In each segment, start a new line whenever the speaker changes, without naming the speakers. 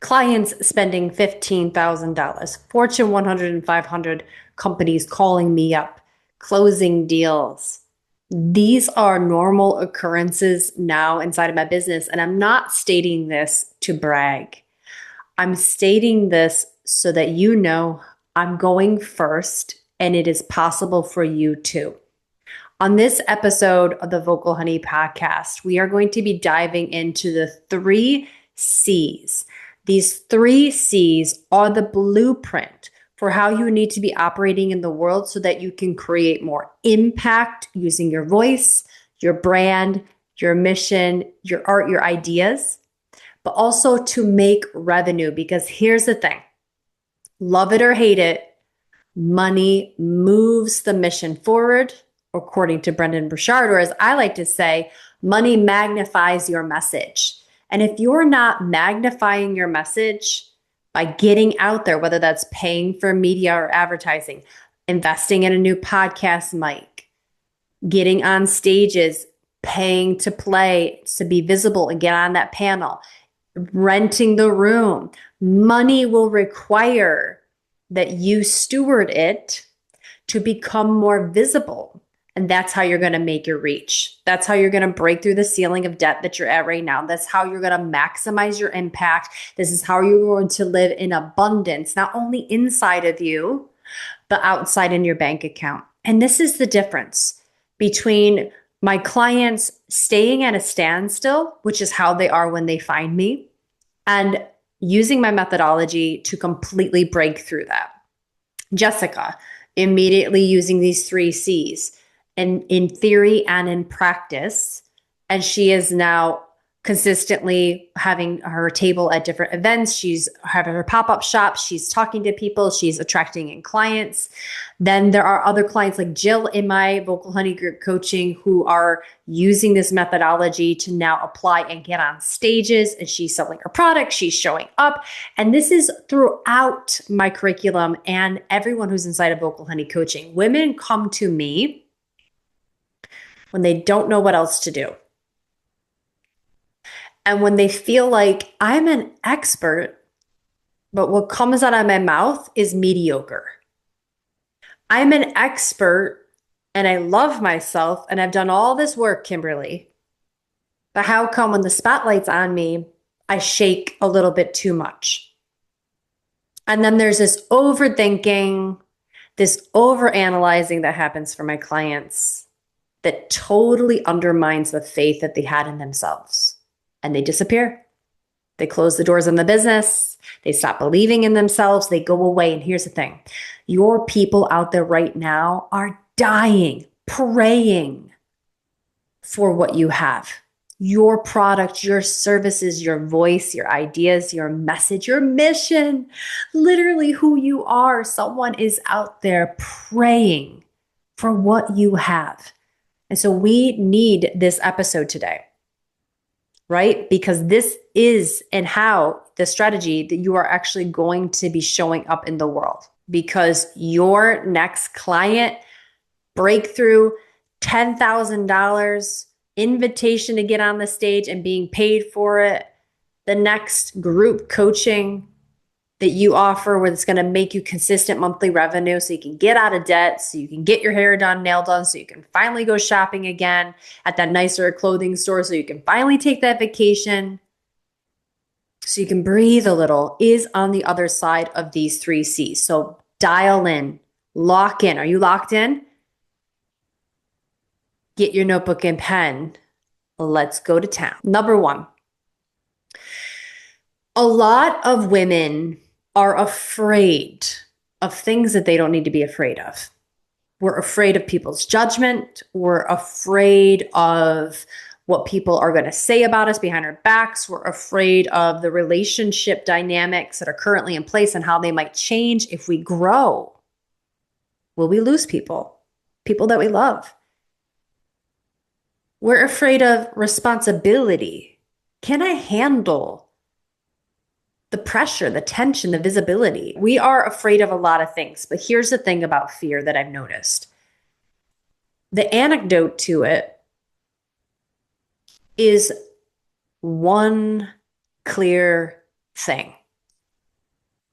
clients spending $15,000, Fortune 100 and 500 companies calling me up, closing deals. These are normal occurrences now inside of my business. And I'm not stating this to brag. I'm stating this so that you know I'm going first and it is possible for you too. On this episode of the Vocal Honey podcast, we are going to be diving into the 3 C's. These 3 C's are the blueprint for how you need to be operating in the world so that you can create more impact using your voice, your brand, your mission, your art, your ideas, but also to make revenue. Because here's the thing, love it or hate it, money moves the mission forward, according to Brendan Burchard, or as I like to say, money magnifies your message. And if you're not magnifying your message by getting out there, whether that's paying for media or advertising, investing in a new podcast mic, getting on stages, paying to play, to be visible and get on that panel, renting the room, money will require that you steward it to become more visible. And that's how you're going to make your reach. That's how you're going to break through the ceiling of debt that you're at right now. That's how you're going to maximize your impact. This is how you're going to live in abundance, not only inside of you, but outside in your bank account. And this is the difference between my clients staying at a standstill, which is how they are when they find me, and using my methodology to completely break through that. Jessica, immediately using these 3 C's. And in theory and in practice. And she is now consistently having her table at different events. She's having her pop-up shop. She's talking to people. She's attracting in clients. Then there are other clients like Jill in my Vocal Honey group coaching who are using this methodology to now apply and get on stages. And she's selling her product. She's showing up. And this is throughout my curriculum and everyone who's inside of Vocal Honey coaching. Women come to me when they don't know what else to do. And when they feel like I'm an expert, but what comes out of my mouth is mediocre. I'm an expert and I love myself and I've done all this work, Kimberly. But how come when the spotlight's on me, I shake a little bit too much? And then there's this overthinking, this overanalyzing that happens for my clients that totally undermines the faith that they had in themselves. And they disappear. They close the doors on the business. They stop believing in themselves. They go away. And here's the thing. Your people out there right now are dying, praying for what you have. Your product, your services, your voice, your ideas, your message, your mission, literally who you are. Someone is out there praying for what you have. And so we need this episode today, right? Because this is and how the strategy that you are actually going to be showing up in the world. Because your next client, breakthrough, $10,000, invitation to get on the stage and being paid for it, the next group coaching that you offer where it's going to make you consistent monthly revenue so you can get out of debt, so you can get your hair done, nail done, so you can finally go shopping again at that nicer clothing store, so you can finally take that vacation, so you can breathe a little, is on the other side of these 3 C's. So dial in, lock in. Are you locked in? Get your notebook and pen. Let's go to town. Number 1. A lot of women are afraid of things that they don't need to be afraid of. We're afraid of people's judgment. We're afraid of what people are going to say about us behind our backs. We're afraid of the relationship dynamics that are currently in place and how they might change if we grow. Will we lose people that we love? We're afraid of responsibility. Can I handle the pressure, the tension, the visibility? We are afraid of a lot of things, but here's the thing about fear that I've noticed. The antidote to it is one clear thing.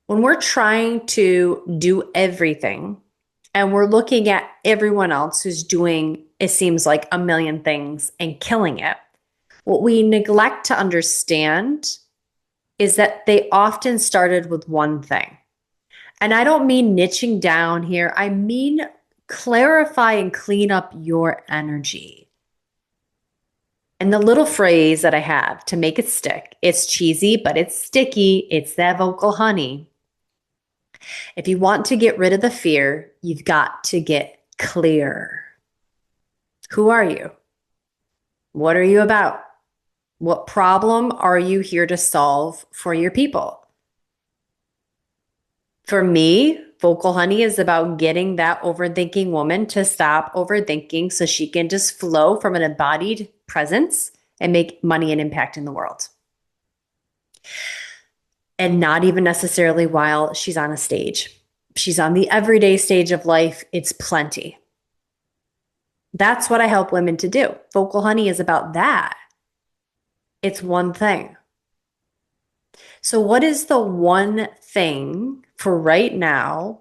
When we're trying to do everything and we're looking at everyone else who's doing, it seems like, a million things and killing it, what we neglect to understand is that they often started with one thing. And I don't mean niching down here. I mean clarify and clean up your energy. And the little phrase that I have to make it stick, it's cheesy, but it's sticky. It's that vocal honey. If you want to get rid of the fear, you've got to get clear. Who are you? What are you about? What problem are you here to solve for your people? For me, vocal honey is about getting that overthinking woman to stop overthinking so she can just flow from an embodied presence and make money and impact in the world. And not even necessarily while she's on a stage. She's on the everyday stage of life. It's plenty. That's what I help women to do. Vocal honey is about that. It's one thing. So what is the one thing for right now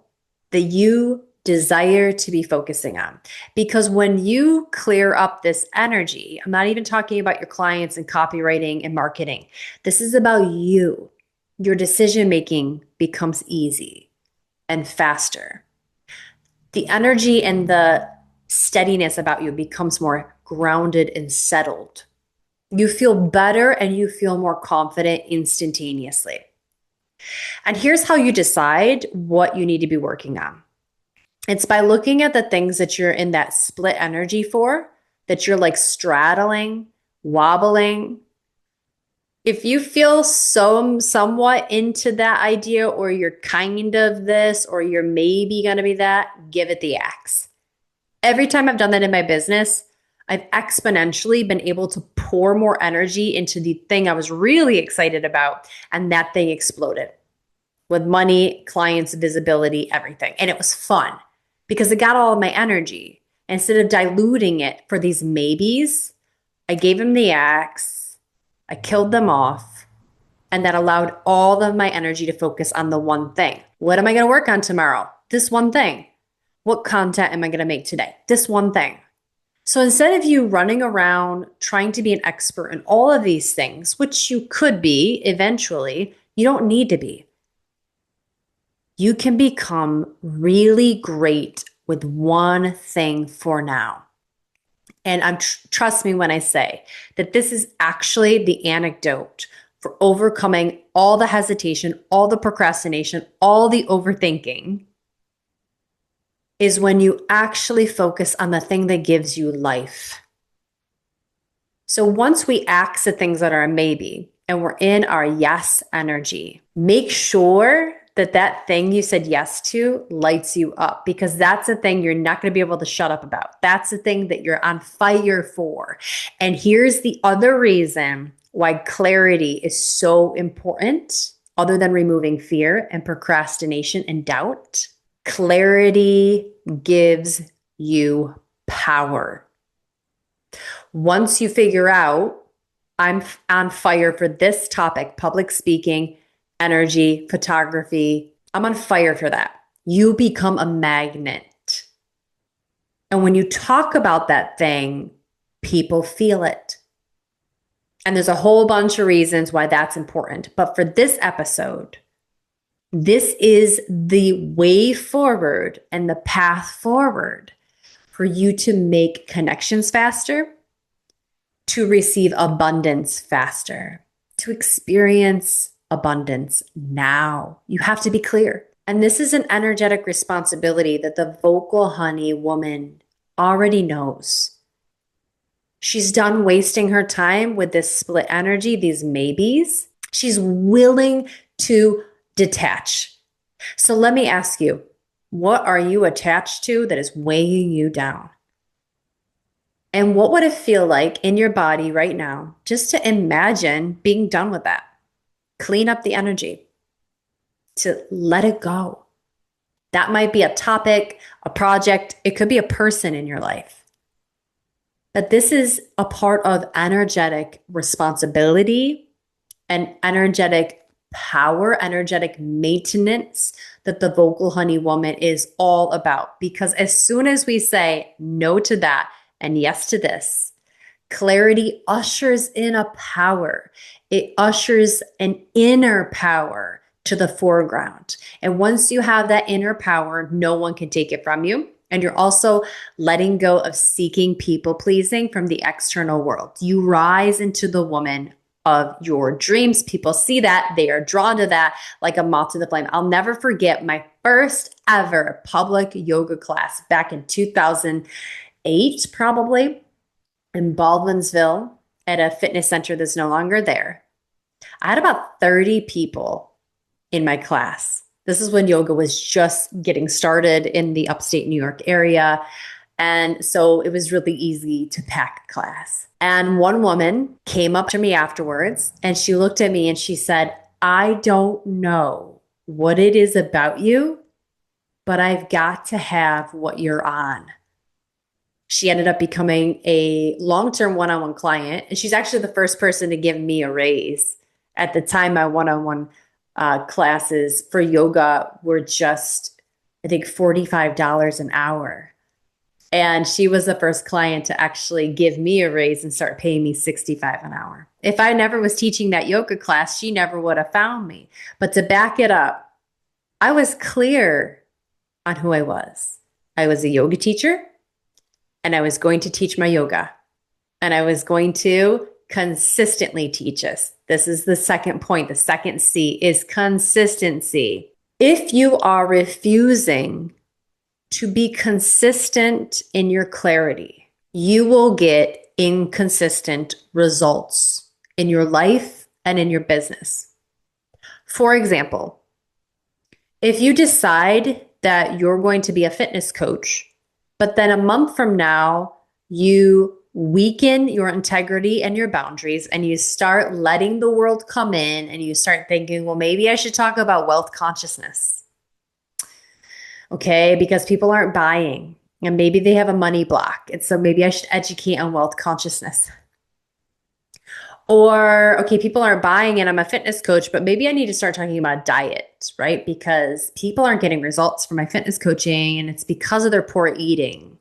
that you desire to be focusing on? Because when you clear up this energy, I'm not even talking about your clients and copywriting and marketing. This is about you. Your decision making becomes easy and faster. The energy and the steadiness about you becomes more grounded and settled. You feel better and you feel more confident instantaneously. And here's how you decide what you need to be working on. It's by looking at the things that you're in that split energy for, that you're like straddling, wobbling. If you feel somewhat into that idea, or you're kind of this, or you're maybe going to be that, give it the axe. Every time I've done that in my business, I've exponentially been able to pour more energy into the thing I was really excited about, and that thing exploded with money, clients, visibility, everything. And it was fun because it got all of my energy. Instead of diluting it for these maybes, I gave him the axe, I killed them off, and that allowed all of my energy to focus on the one thing. What am I going to work on tomorrow? This one thing. What content am I going to make today? This one thing. So instead of you running around trying to be an expert in all of these things, which you could be eventually, you don't need to be. You can become really great with one thing for now. And trust me when I say that this is actually the antidote for overcoming all the hesitation, all the procrastination, all the overthinking, is when you actually focus on the thing that gives you life. So once we axe the things that are a maybe and we're in our yes energy, make sure that that thing you said yes to lights you up, because that's the thing you're not going to be able to shut up about. That's the thing that you're on fire for. And here's the other reason why clarity is so important, other than removing fear and procrastination and doubt. Clarity gives you power. Once you figure out, I'm on fire for this topic, public speaking, energy, photography, I'm on fire for that. You become a magnet. And when you talk about that thing, people feel it. And there's a whole bunch of reasons why that's important. But for this episode, this is the way forward and the path forward for you to make connections faster, to receive abundance faster, to experience abundance now. You have to be clear. And this is an energetic responsibility that the vocal honey woman already knows. She's done wasting her time with this split energy, these maybes. She's willing to detach. So let me ask you, what are you attached to that is weighing you down? And what would it feel like in your body right now just to imagine being done with that? Clean up the energy, to let it go. That might be a topic, a project. It could be a person in your life. But this is a part of energetic responsibility and energetic power, energetic maintenance that the vocal honey woman is all about. Because as soon as we say no to that and yes to this, clarity ushers in a power. It ushers an inner power to the foreground. And once you have that inner power, no one can take it from you. And you're also letting go of seeking people pleasing from the external world. You rise into the woman of your dreams. People see that, they are drawn to that like a moth to the flame. I'll never forget my first ever public yoga class back in 2008, probably, in Baldwinsville at a fitness center that's no longer there. I had about 30 people in my class. This is when yoga was just getting started in the upstate New York area. And so it was really easy to pack a class. And one woman came up to me afterwards and she looked at me and she said, I don't know what it is about you, but I've got to have what you're on. She ended up becoming a long-term one-on-one client. And she's actually the first person to give me a raise. At the time, my one-on-one classes for yoga were just, I think, $45 an hour. And she was the first client to actually give me a raise and start paying me $65 an hour. If I never was teaching that yoga class, she never would have found me. But to back it up, I was clear on who I was. I was a yoga teacher, and I was going to teach my yoga, and I was going to consistently teach us. This is the second point. The second C is consistency. If you are refusing to be consistent in your clarity, you will get inconsistent results in your life and in your business. For example, if you decide that you're going to be a fitness coach, but then a month from now, you weaken your integrity and your boundaries and you start letting the world come in and you start thinking, well, maybe I should talk about wealth consciousness. Okay, because people aren't buying and maybe they have a money block. And so maybe I should educate on wealth consciousness. Or, okay, people aren't buying and I'm a fitness coach, but maybe I need to start talking about diet, right? Because people aren't getting results from my fitness coaching and it's because of their poor eating.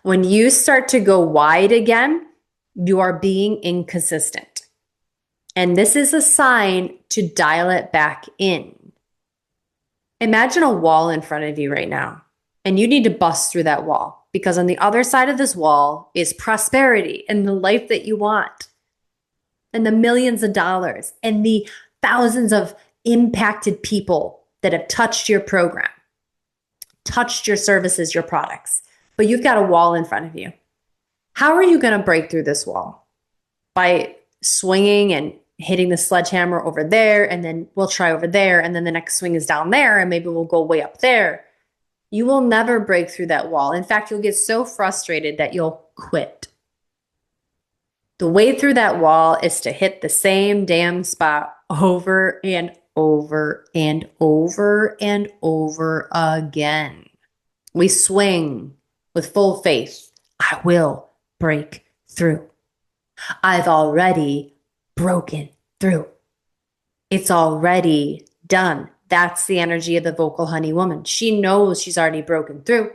When you start to go wide again, you are being inconsistent. And this is a sign to dial it back in. Imagine a wall in front of you right now, and you need to bust through that wall. Because on the other side of this wall is prosperity and the life that you want and the millions of dollars and the thousands of impacted people that have touched your program, touched your services, your products, but you've got a wall in front of you. How are you going to break through this wall? By swinging and hitting the sledgehammer over there, and then we'll try over there, and then the next swing is down there, and maybe we'll go way up there. You will never break through that wall. In fact, you'll get so frustrated that you'll quit. The way through that wall is to hit the same damn spot over and over and over and over again. We swing with full faith. I will break through. I've already broken through. It's already done. That's the energy of the vocal honey woman. She knows she's already broken through.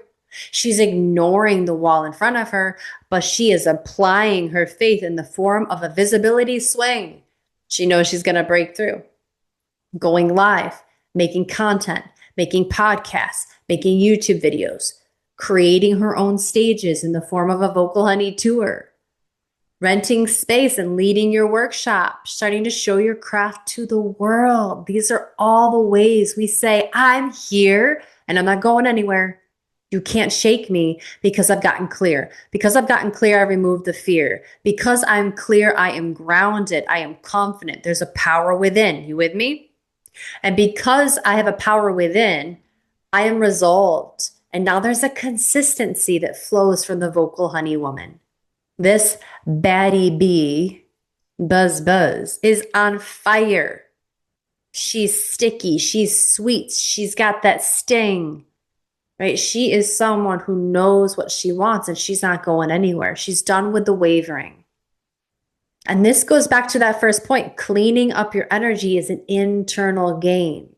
She's ignoring the wall in front of her, but she is applying her faith in the form of a visibility swing. She knows she's going to break through. Going live, making content, making podcasts, making YouTube videos, creating her own stages in the form of a vocal honey tour, renting space and leading your workshop, starting to show your craft to the world. These are all the ways we say, I'm here and I'm not going anywhere. You can't shake me because I've gotten clear. Because I've gotten clear, I removed the fear. Because I'm clear, I am grounded. I am confident. There's a power within. You with me? And because I have a power within, I am resolved. And now there's a consistency that flows from the vocal honey woman. This baddie bee, buzz, is on fire. She's sticky. She's sweet. She's got that sting, right? She is someone who knows what she wants and she's not going anywhere. She's done with the wavering. And this goes back to that first point. Cleaning up your energy is an internal gain.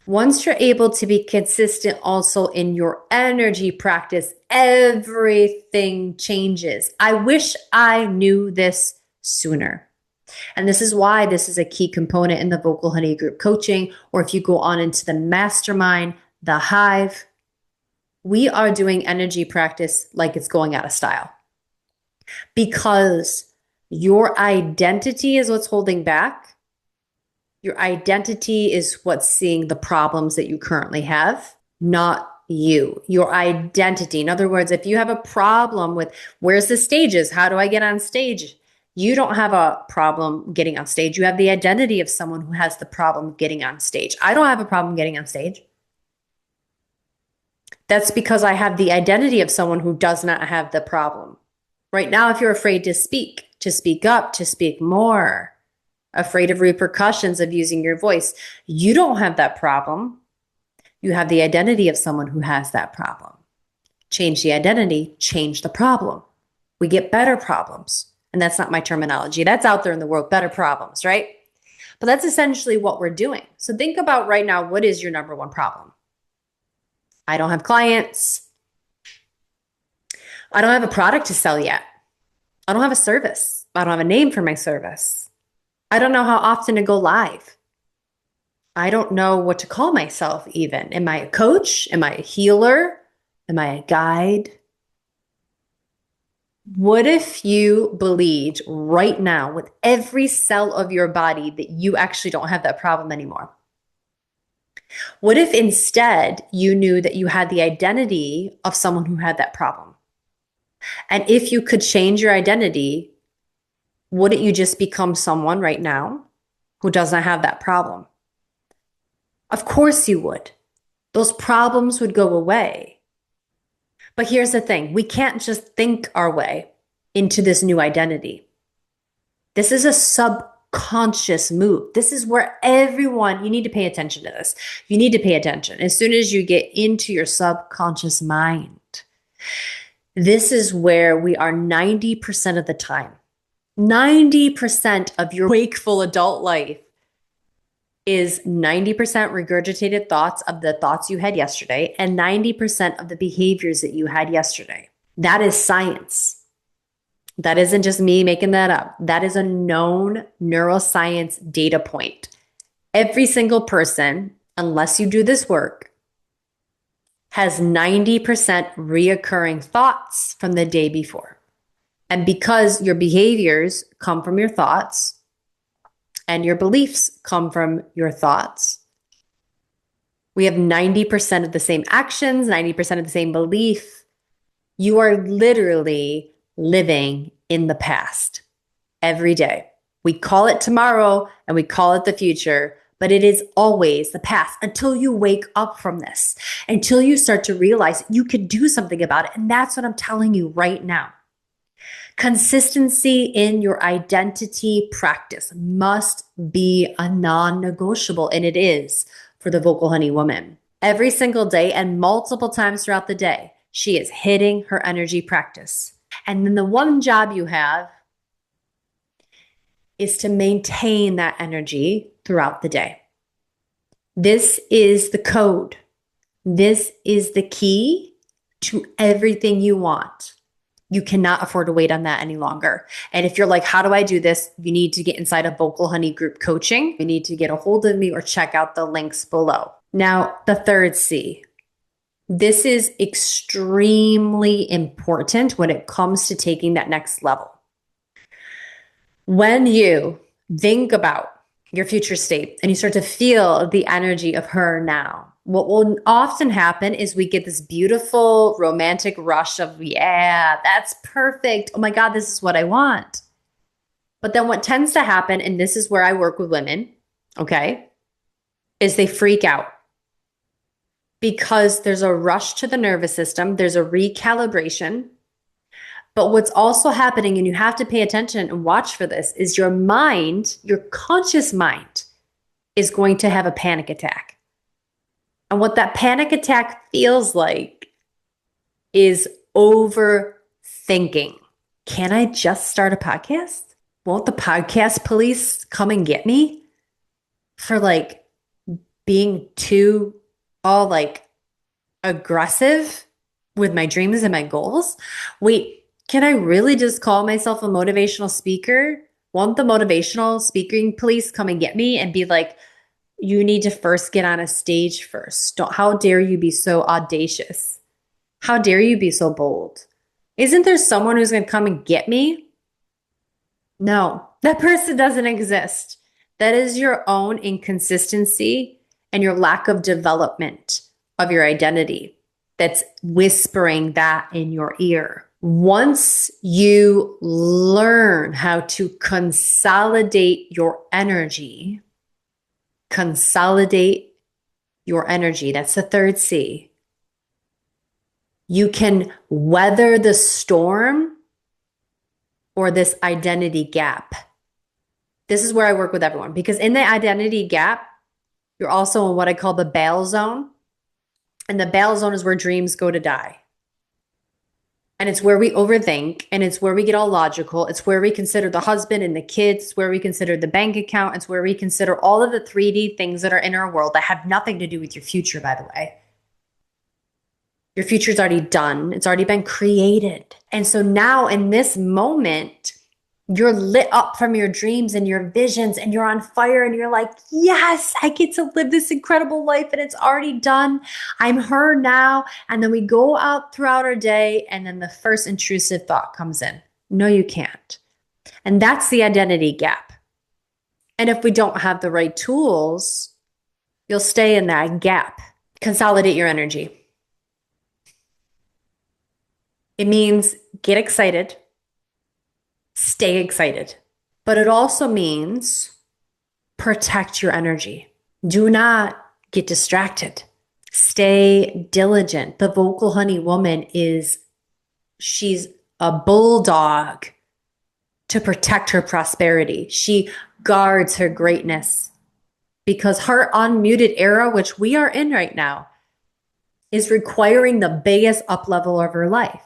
Once you're able to be consistent also in your energy practice, everything changes. I wish I knew this sooner. And this is why this is a key component in the Vocal Honey group coaching, or if you go on into the mastermind, the hive, we are doing energy practice like it's going out of style. Because your identity is what's holding back. Your identity is what's seeing the problems that you currently have, not you. Your identity. In other words, if you have a problem with where's the stages, how do I get on stage? You don't have a problem getting on stage. You have the identity of someone who has the problem getting on stage. I don't have a problem getting on stage. That's because I have the identity of someone who does not have the problem. Right now, if you're afraid to speak up, to speak more, afraid of repercussions of using your voice, you don't have that problem. You have the identity of someone who has that problem. Change the identity, change the problem. We get better problems. And that's not my terminology. That's out there in the world, better problems, right? But that's essentially what we're doing. So think about right now, what is your number one problem? I don't have clients. I don't have a product to sell yet. I don't have a service. I don't have a name for my service. I don't know how often to go live. I don't know what to call myself even. Am I a coach? Am I a healer? Am I a guide? What if you believed right now with every cell of your body that you actually don't have that problem anymore? What if instead you knew that you had the identity of someone who had that problem? And if you could change your identity, wouldn't you just become someone right now who doesn't have that problem? Of course you would. Those problems would go away. But here's the thing. We can't just think our way into this new identity. This is a subconscious move. This is where everyone, you need to pay attention to this. You need to pay attention. As soon as you get into your subconscious mind, this is where we are 90% of the time. 90% of your wakeful adult life is 90% regurgitated thoughts of the thoughts you had yesterday and 90% of the behaviors that you had yesterday. That is science. That isn't just me making that up. That is a known neuroscience data point. Every single person, unless you do this work, has 90% reoccurring thoughts from the day before. And because your behaviors come from your thoughts and your beliefs come from your thoughts, we have 90% of the same actions, 90% of the same belief. You are literally living in the past every day. We call it tomorrow and we call it the future, but it is always the past until you wake up from this, until you start to realize you could do something about it. And that's what I'm telling you right now. Consistency in your identity practice must be a non-negotiable, and it is for the Vocal Honey woman. Every single day and multiple times throughout the day, she is hitting her energy practice. And then the one job you have is to maintain that energy throughout the day. This is the code. This is the key to everything you want. You cannot afford to wait on that any longer. And if you're like, how do I do this? You need to get inside a Vocal Honey group coaching. You need to get a hold of me or check out the links below. Now, the third C. This is extremely important when it comes to taking that next level. When you think about your future state and you start to feel the energy of her now, what will often happen is we get this beautiful romantic rush of, yeah, that's perfect. Oh my God, this is what I want. But then what tends to happen, and this is where I work with women, okay, is they freak out. Because there's a rush to the nervous system, there's a recalibration. But what's also happening, and you have to pay attention and watch for this, is your mind, your conscious mind, is going to have a panic attack. And what that panic attack feels like is overthinking. Can I just start a podcast? Won't the podcast police come and get me for like being too all like aggressive with my dreams and my goals? Wait, can I really just call myself a motivational speaker? Won't the motivational speaking police come and get me and be like, you need to first get on a stage first. How dare you be so audacious? How dare you be so bold? Isn't there someone who's going to come and get me? No, that person doesn't exist. That is your own inconsistency and your lack of development of your identity that's whispering that in your ear. Once you learn how to consolidate your energy, consolidate your energy, that's the third C, you can weather the storm or this identity gap. This is where I work with everyone, because in the identity gap, you're also in what I call the bail zone. And the bail zone is where dreams go to die. And it's where we overthink, and it's where we get all logical. It's where we consider the husband and the kids. It's where we consider the bank account. It's where we consider all of the 3D things that are in our world that have nothing to do with your future, by the way. Your future's already done. It's already been created. And so now in this moment, you're lit up from your dreams and your visions, and you're on fire, and you're like, yes, I get to live this incredible life, and it's already done. I'm her now. And then we go out throughout our day, and then the first intrusive thought comes in. No, you can't. And that's the identity gap. And if we don't have the right tools, you'll stay in that gap. Consolidate your energy. It means get excited. Stay excited. But it also means protect your energy. Do not get distracted. Stay diligent. The vocal honey woman she's a bulldog to protect her prosperity. She guards her greatness because her unmuted era, which we are in right now, is requiring the biggest up level of her life.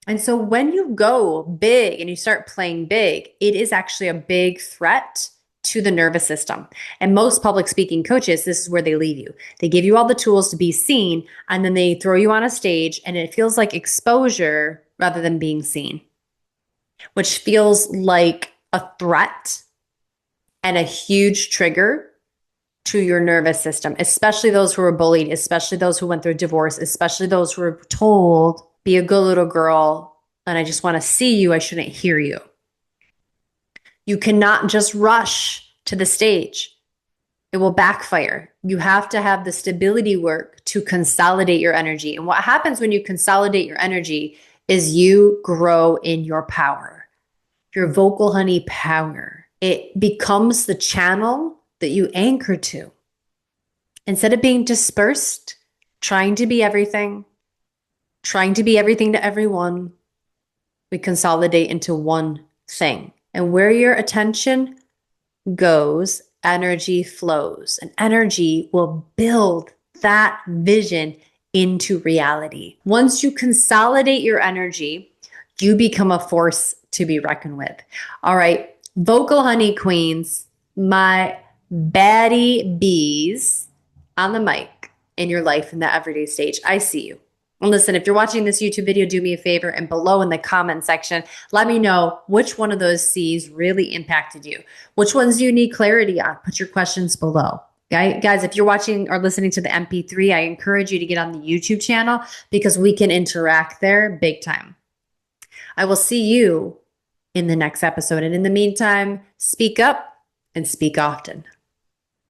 And so when you go big and you start playing big, it is actually a big threat to the nervous system. And most public speaking coaches, this is where they leave you. They give you all the tools to be seen, and then they throw you on a stage, and it feels like exposure rather than being seen, which feels like a threat and a huge trigger to your nervous system, especially those who are bullied, especially those who went through divorce, especially those who were told, be a good little girl, and I just want to see you, I shouldn't hear you. You cannot just rush to the stage. It will backfire. You have to have the stability work to consolidate your energy. And what happens when you consolidate your energy is you grow in your power, your vocal honey power. It becomes the channel that you anchor to. Instead of being dispersed, trying to be everything to everyone, we consolidate into one thing. And where your attention goes, energy flows. And energy will build that vision into reality. Once you consolidate your energy, you become a force to be reckoned with. All right, vocal honey queens, my baddie bees on the mic in your life in the everyday stage, I see you. And listen, if you're watching this YouTube video, do me a favor and below in the comment section, let me know which one of those C's really impacted you. Which ones do you need clarity on? Put your questions below. Okay? Guys, if you're watching or listening to the MP3, I encourage you to get on the YouTube channel because we can interact there big time. I will see you in the next episode. And in the meantime, speak up and speak often.